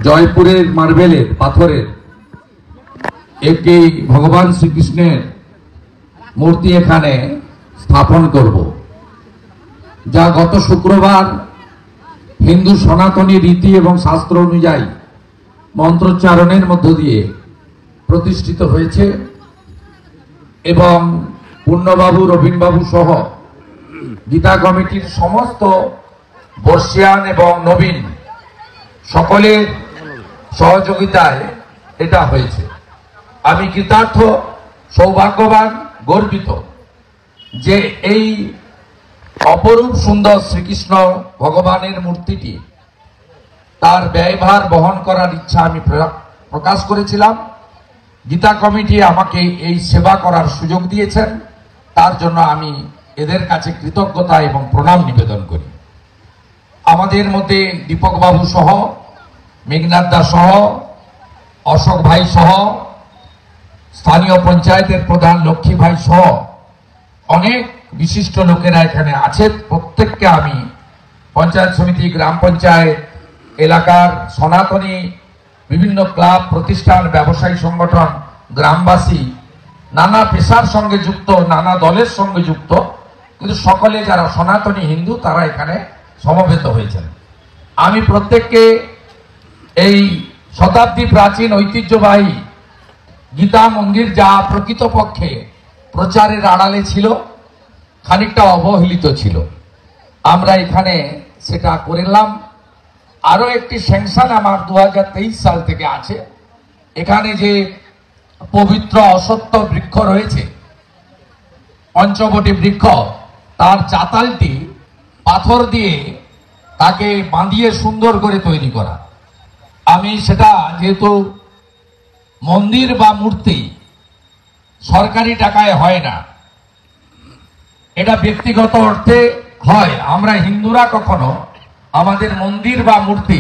জয়পুরের মার্বেলের পাথরের একটি ভগবান শ্রীকৃষ্ণের মূর্তি এখানে স্থাপন করব, যা গত শুক্রবার হিন্দু সনাতনী রীতি এবং শাস্ত্র অনুযায়ী মন্ত্রোচ্চারণের মধ্য দিয়ে প্রতিষ্ঠিত হয়েছে এবং পূর্ণবাবু, রবীনবাবু সহ গীতা কমিটির সমস্ত বর্ষিয়ান এবং নবীন সকলের সহযোগিতায় এটা হয়েছে। আমি কৃতার্থ, সৌভাগ্যবান, গর্বিত যে এই অপরূপ সুন্দর শ্রীকৃষ্ণ ভগবানের মূর্তিটি তার ব্যয়ভার বহন করার ইচ্ছা আমি প্রকাশ করেছিলাম। গীতা কমিটি আমাকে এই সেবা করার সুযোগ দিয়েছেন, তার জন্য আমি এদের কাছে কৃতজ্ঞতা এবং প্রণাম নিবেদন করি। আমাদের মধ্যে দীপক বাবু সহ, মেঘনাথ দা সহ, অশোক ভাই সহ, স্থানীয় পঞ্চায়েতের প্রধান লক্ষ্মী ভাই সহ অনেক বিশিষ্ট লোকেরা এখানে আছে। প্রত্যেককে আমি পঞ্চায়েত সমিতি, গ্রাম পঞ্চায়েত, এলাকার সনাতনী বিভিন্ন ক্লাব, প্রতিষ্ঠান, ব্যবসায়ী সংগঠন, গ্রামবাসী, নানা পেশার সঙ্গে যুক্ত, নানা দলের সঙ্গে যুক্ত, কিন্তু সকলে যারা সনাতনী হিন্দু তারা এখানে সমবেত হয়েছেন। আমি প্রত্যেককে এই শতাব্দী প্রাচীন ঐতিহ্যবাহী গীতা মন্দির, যা প্রকৃতপক্ষে প্রচারের আড়ালে ছিল, খানিকটা অবহেলিত ছিল, আমরা এখানে সেটা করলাম। আরো একটি স্যাংশন আমার 2023 সাল থেকে আছে। এখানে যে পবিত্র অশ্বত্থ বৃক্ষ রয়েছে, পঞ্চবটি বৃক্ষ, তার চাতালটি পাথর দিয়ে তাকে বাঁধিয়ে সুন্দর করে তৈরি করা। আমি সেটা, যেহেতু মন্দির বা মূর্তি সরকারি টাকায় হয় না, এটা ব্যক্তিগত অর্থে হয়। আমরা হিন্দুরা কখনো আমাদের মন্দির বা মূর্তি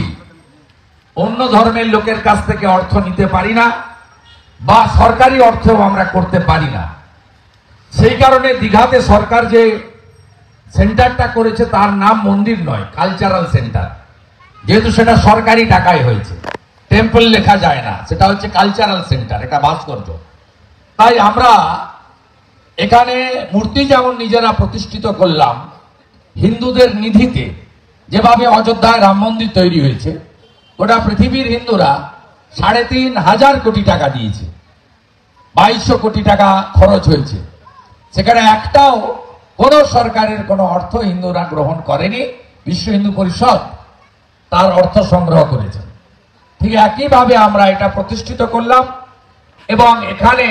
অন্য ধর্মের লোকের কাছ থেকে অর্থ নিতে পারি না, বা সরকারি অর্থেও আমরা করতে পারি না। সেই কারণে দীঘাতে সরকার যে সেন্টারটা করেছে তার নাম মন্দির নয়, কালচারাল সেন্টার। যেহেতু সেটা সরকারি টাকায় হয়েছে, টেম্পল লেখা যায় না, সেটা হচ্ছে কালচারাল সেন্টার, এটা ভাস্কর্য। তাই আমরা এখানে মূর্তি যেমন নিজেরা প্রতিষ্ঠিত করলাম, হিন্দুদের নিধিতে যেভাবে অযোধ্যায় রাম মন্দির তৈরি হয়েছে, গোটা পৃথিবীর হিন্দুরা 3,500 কোটি টাকা দিয়েছে, 2200 কোটি টাকা খরচ হয়েছে। সেখানে একটাও কোন সরকারের কোন অর্থ হিন্দুরা গ্রহণ করেনি, বিশ্ব হিন্দু পরিষদ তার অর্থ সংগ্রহ করেছে। ঠিক একইভাবে আমরা এটা প্রতিষ্ঠিত করলাম এবং এখানে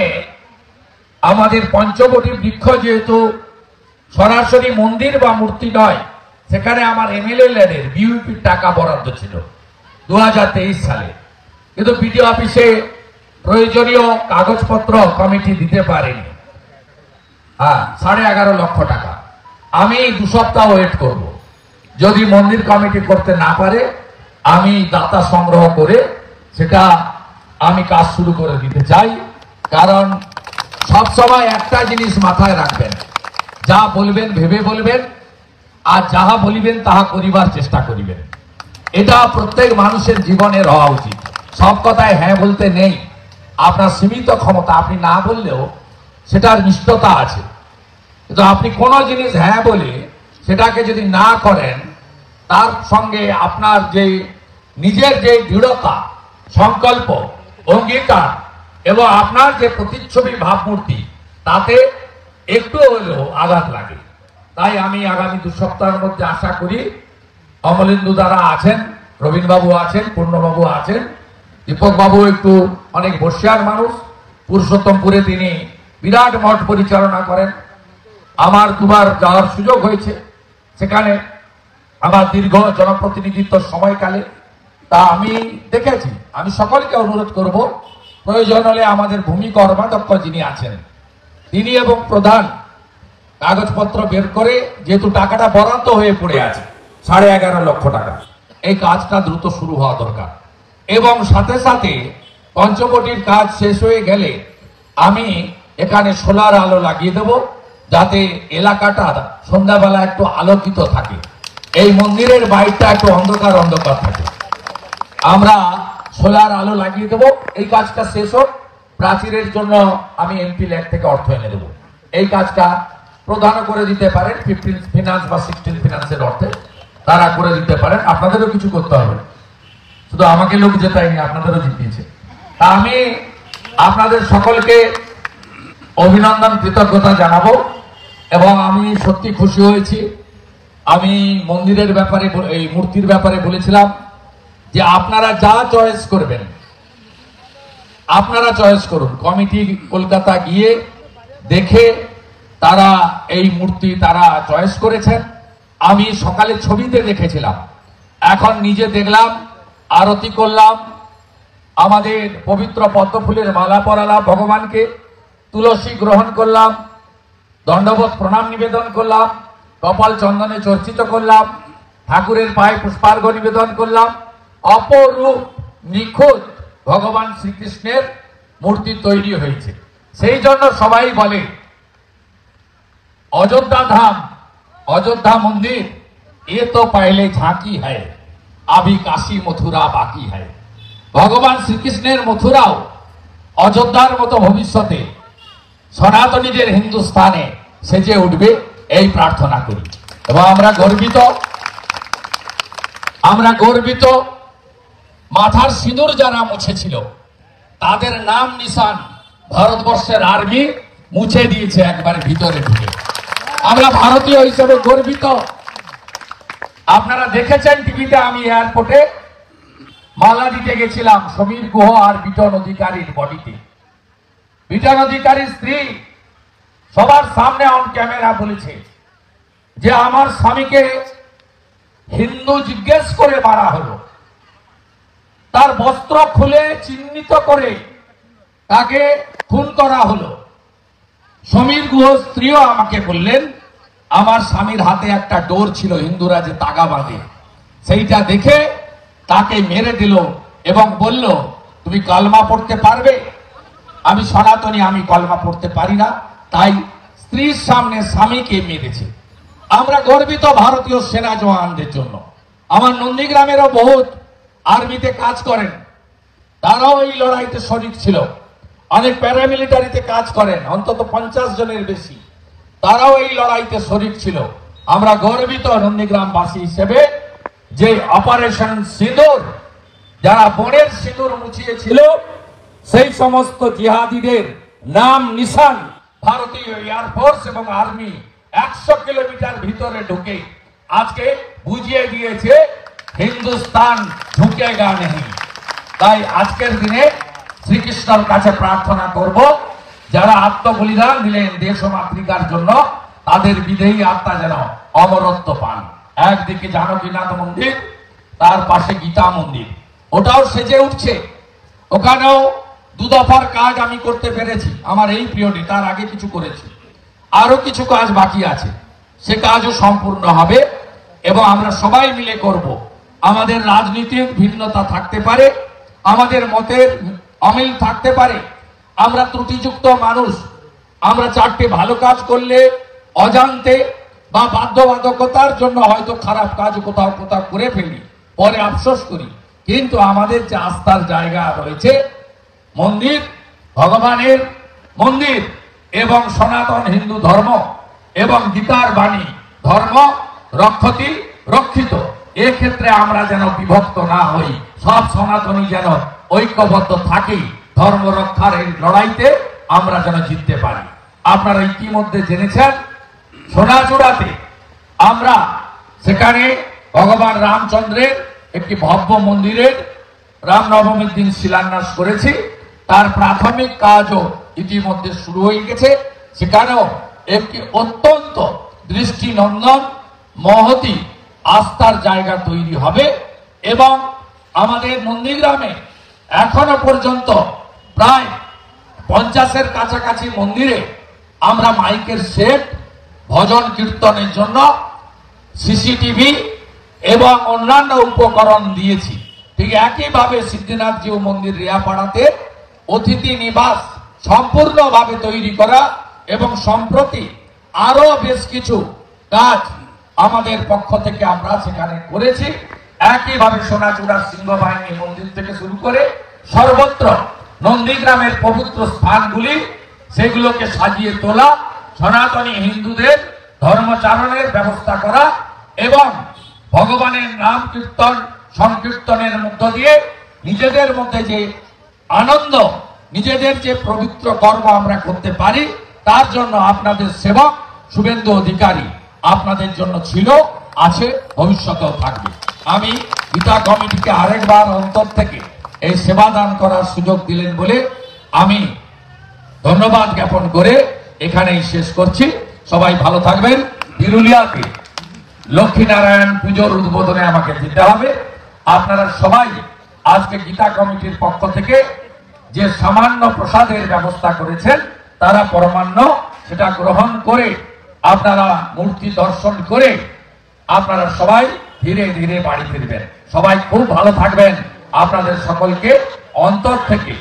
আমাদের পঞ্চবটি বৃক্ষ যেহেতু সরাসরি মন্দির বা মূর্তি নয়, সেখানে আমার এমএলএ ল্যাডের বিউপির টাকা বরাদ্দ ছিল 2023 সালে, কিন্তু বিডিও অফিসে প্রয়োজনীয় কাগজপত্র কমিটি দিতে পারেনি। 11.5 লক্ষ টাকা। আমি 2 সপ্তাহ ওয়েট করব, যদি মন্দির কমিটি করতে না পারে আমি দাতা সংগ্রহ করে সেটা আমি কাজ শুরু করে দিতে চাই। কারণ সবসময় একটা জিনিস মাথায় রাখবেন, যা বলবেন ভেবে বলবেন, আর যাহা বলিবেন তাহা করিবার চেষ্টা করিবেন। এটা প্রত্যেক মানুষের জীবনের হওয়া উচিত। সব কথায় হ্যাঁ বলতে নেই, আপনার সীমিত ক্ষমতা, আপনি না বললেও সেটার নিষ্ঠতা আছে, কিন্তু আপনি কোনো জিনিস হ্যাঁ বলে সেটাকে যদি না করেন, তার সঙ্গে আপনার যে নিজের যে দৃঢ়তা, সংকল্প, অঙ্গীকার এবং আপনার যে প্রতিচ্ছবি ভাবমূর্তি, তাতে একটু হলেও আঘাত লাগে। তাই আমি আগামী 2 সপ্তাহের মধ্যে আশা করি অমলেন্দু দ্বারা আছেন, রবীনবাবু আছেন, পূর্ণবাবু আছেন, দীপক বাবু একটু অনেক বর্ষিয়ার মানুষ, পুরুষোত্তমপুরে তিনি বিরাট মঠ পরিচালনা করেন। আমার 2 বার যাওয়ার সুযোগ হয়েছে সেখানে আমার দীর্ঘ জনপ্রতিনিধিত্ব সময়কালে, তা আমি দেখেছি। আমি সকলকে অনুরোধ করব, প্রয়োজন হলে আমাদের ভূমি কর্মাধ্যক্ষ যিনি আছেন তিনি এবং প্রধান কাগজপত্র বের করে, যেহেতু টাকাটা বরাদ্দ হয়ে পড়ে আছে 11.5 লক্ষ টাকা, এই কাজটা দ্রুত শুরু হওয়া দরকার। এবং সাথে সাথে পঞ্চবটির কাজ শেষ হয়ে গেলে আমি এখানে সোলার আলো লাগিয়ে দেব, যাতে এলাকাটা সন্ধ্যাবেলা একটু আলোকিত থাকে, এই মন্দিরের বাইরটা একটু অন্ধকার অন্ধকার থাকে। আমরা সোলার আলো লাগিয়ে দেবো। এই কাজটা শেষ হোক, প্রাচীরের জন্য আমি এমপি ল্যাগ থেকে অর্থ এনে দেবো। এই কাজটা প্রদান করে দিতে পারেন 15 ফিনান্স বা 16 ফিনান্সের অর্থে, তারা করে দিতে পারেন। আপনাদেরও কিছু করতে হবে, শুধু আমাকে লোক জেতায়নি, আপনাদেরও জিতিয়েছে। তা আমি আপনাদের সকলকে অভিনন্দন, কৃতজ্ঞতা জানাবো। এবং আমি সত্যি খুশি হয়েছি। আমি মন্দিরের ব্যাপারে, এই মূর্তির ব্যাপারে বলেছিলাম যে আপনারা যা চয়েস করবেন আপনারা চয়েস করুন। কমিটি কলকাতা গিয়ে দেখে তারা এই মূর্তি তারা চয়েস করেছেন। আমি সকালে ছবিতে দেখেছিলাম, এখন নিজে দেখলাম, আরতি করলাম, আমাদের পবিত্র পদ্মফুলের মালা পরালাম ভগবানকে, তুলসী গ্রহণ করলাম, দণ্ডবোধ প্রণাম নিবেদন করলাম, কপাল চন্দনে চর্চিত করলাম, ঠাকুরের পায়ে পুষ্পার্ঘ নিবেদন করলাম। অপরূপ নিখুঁত ভগবান শ্রীকৃষ্ণের মূর্তি তৈরি হয়েছে। সেই জন্য সবাই বলে অযোধ্যা ধাম, অযোধ্যা মন্দির এ তো পাইলে ঝাঁকি হয়, আবি কাশী মথুরা বাকি হয়। ভগবান শ্রীকৃষ্ণের মথুরাও অযোধ্যার মতো ভবিষ্যতে সনাতনীদের হিন্দুস্তানে সেজে উঠবে, এই প্রার্থনা করি। এবং আমরা গর্বিত। মাথার সিঁদুর যারা মুছেছিল তাদের নাম নিশান ভারতবর্ষের আর্মি মুছে দিয়েছে একবার ভিতরে ঢুকে। আমরা ভারতীয় হিসেবে গর্বিত। আপনারা দেখেছেন টিভিতে, আমি এয়ারপোর্টে মালা দিতে গেছিলাম সমীর গুহ আর বিটন অধিকারীর বডিতে। বিটন অধিকারীর স্ত্রী সবার সামনে অন ক্যামেরা বলেছে যে আমার স্বামীকে হিন্দু জিজ্ঞেস করে মারা হলো, তার বস্ত্র খুলে চিহ্নিত করে তাকে খুন করা হলো। সমীর গুহ স্ত্রীও আমাকে বললেন আমার স্বামীর হাতে একটা ডোর ছিল, হিন্দুরা যে তাগা বাঁধে, সেইটা দেখে তাকে মেরে দিল এবং বলল তুমি কলমা পড়তে পারবে? আমি সনাতনী, আমি কলমা পড়তে পারি না, তাই স্ত্রীর সামনে স্বামীকে মেরেছে। আমরা গর্বিত ভারতীয় সেনা জওয়ানদের জন্য। আমার নন্দীগ্রামেরও বহুত আর্মিতে কাজ করেন, তারাও এই লড়াইতে শরিক ছিল। অনেক প্যারামিলিটারিতে কাজ করেন, অন্তত 50 জনের বেশি, তারাও এই লড়াইতে শরিক ছিল। আমরা গর্বিত নন্দীগ্রামবাসী হিসেবে যে অপারেশন সিঁদুর, যারা বনের সিঁদুর মুছিয়েছিল, সেই সমস্ত জিহাদিদের নাম নিশান ভারতীয় এয়ারফোর্স এবং আর্মি 100 কিলোমিটার ভিতরে ঢুকে আজকে বুঝিয়ে দিয়েছে হিন্দুস্তান ঝুঁকেগা নেই। তাই আজকের দিনে শ্রীকৃষ্ণের কাছে প্রার্থনা করব, যারা আত্মবলিদান দিলেন দেশ ও মাতৃকার জন্য, তাদের বিদেহী আত্মা যেন অমরত্ব পান। একদিকে জানকীনাথ মন্দির, তার পাশে গীতা মন্দির, ওটাও সেজে উঠছে। ওখানেও 2 দফার কাজ আমি করতে পেরেছি আমার এই পিরিয়ডে, তার আগে কিছু করেছি, আরো কিছু কাজ বাকি আছে, সে কাজও সম্পূর্ণ হবে এবং আমরা সবাই মিলে করব। আমাদের রাজনীতির ভিন্নতা থাকতে পারে, আমাদের মতের অমিল থাকতে পারে, আমরা ত্রুটিযুক্ত মানুষ, আমরা 4টে ভালো কাজ করলে অজান্তে বা বাধ্যবাধকতার জন্য হয়তো খারাপ কাজ কোথাও কোথাও করে ফেলি, পরে আফসোস করি। কিন্তু আমাদের যে আস্থার জায়গা রয়েছে মন্দির, ভগবানের মন্দির এবং সনাতন হিন্দু ধর্ম এবং গীতার বাণী, ধর্ম রক্ষতি রক্ষিত, এক্ষেত্রে আমরা যেন বিভক্ত না হই, সব সনাতনী যেন ঐক্যবদ্ধ থাকি, ধর্ম রক্ষার এই লড়াইতে আমরা যেন জিততে পারি। আপনারা ইতিমধ্যে জেনেছেন সোনাচূড়াতে আমরা সেখানে ভগবান রামচন্দ্রের একটি ভব্য মন্দিরের রামনবমীর দিন শিলান্যাস করেছি। তার প্রাথমিক কাজও ইতিমধ্যে শুরু হয়ে গেছে। সেখানেও একটি অত্যন্ত দৃষ্টিনন্দন মহতি আস্থার জায়গা তৈরি হবে এবং আমাদের নন্দীগ্রামে এখনো পর্যন্ত প্রায় 50-এর কাছাকাছি মন্দিরে আমরা মাইকের সেট, ভজন কীর্তনের জন্য সিসিটিভি এবং অন্যান্য উপকরণ দিয়েছি। ঠিক একইভাবে সিদ্ধিনাথজিউ মন্দির রিয়াপাড়াতে অতিথি নিবাস সম্পূর্ণভাবে তৈরি করা এবং সম্প্রতি আরো বেশ কিছু কাজ আমাদের পক্ষ থেকে আমরা সেখানে করেছি একইভাবে সোনাচূড়ার সিংহবাহিনী মন্দির থেকে শুরু করে সর্বত্র নন্দীগ্রামের পবিত্র স্থানগুলি সেগুলোকে সাজিয়ে তোলা, সনাতনী হিন্দুদের ধর্মচারণের ব্যবস্থা করা এবং ভগবানের নাম কীর্তন সংকীর্তনের মধ্য দিয়ে নিজেদের মধ্যে যে আনন্দ, নিজেদের যে পবিত্র কর্ম আমরা করতে পারি, তার জন্য আপনাদের সেবক শুভেন্দু অধিকারী আপনাদের জন্য ছিল, আছে, ভবিষ্যতেও থাকবে। আমি গীতা কমিটিকে আরেকবার অন্তর থেকে এই সেবা দান করার সুযোগ দিলেন বলে আমি ধন্যবাদ জ্ঞাপন করে এখানেই শেষ করছি। সবাই ভালো থাকবেন। বিরুলিয়াতে লক্ষ্মীনারায়ণ পুজোর উদ্বোধনে আমাকে যেতে হবে। আপনারা সবাই আজকে গীতা কমিটির পক্ষ থেকে যে সামান্য প্রসাদের ব্যবস্থা করেছেন, তারা পরমান্ন সেটা গ্রহণ করে আপনারা মূর্তি দর্শন করে আপনারা সবাই ধীরে ধীরে বাড়ি ফিরবেন। সবাই খুব ভালো থাকবেন। আপনাদের সকলকে অন্তর থেকে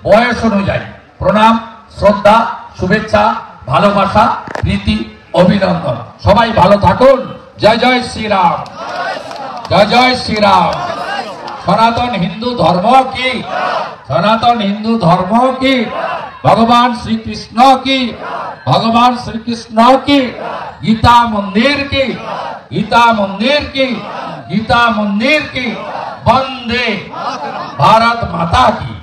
বয়স অনুযায়ী প্রণাম, শ্রদ্ধা, শুভেচ্ছা, ভালোবাসা, প্রীতি, অভিনন্দন। সবাই ভালো থাকুন। জয় জয় শ্রীরাম, জয় জয় শ্রীরাম। সনাতন হিন্দু ধর্ম কি, সনাতন হিন্দু ধর্ম কি, ভগবান শ্রীকৃষ্ণ কি, ভগবান শ্রীকৃষ্ণ কি, গীতা মন্দির কি, গীতা মন্দির কি, গীতা মন্দির কি, বন্দে ভারত মাতা কি।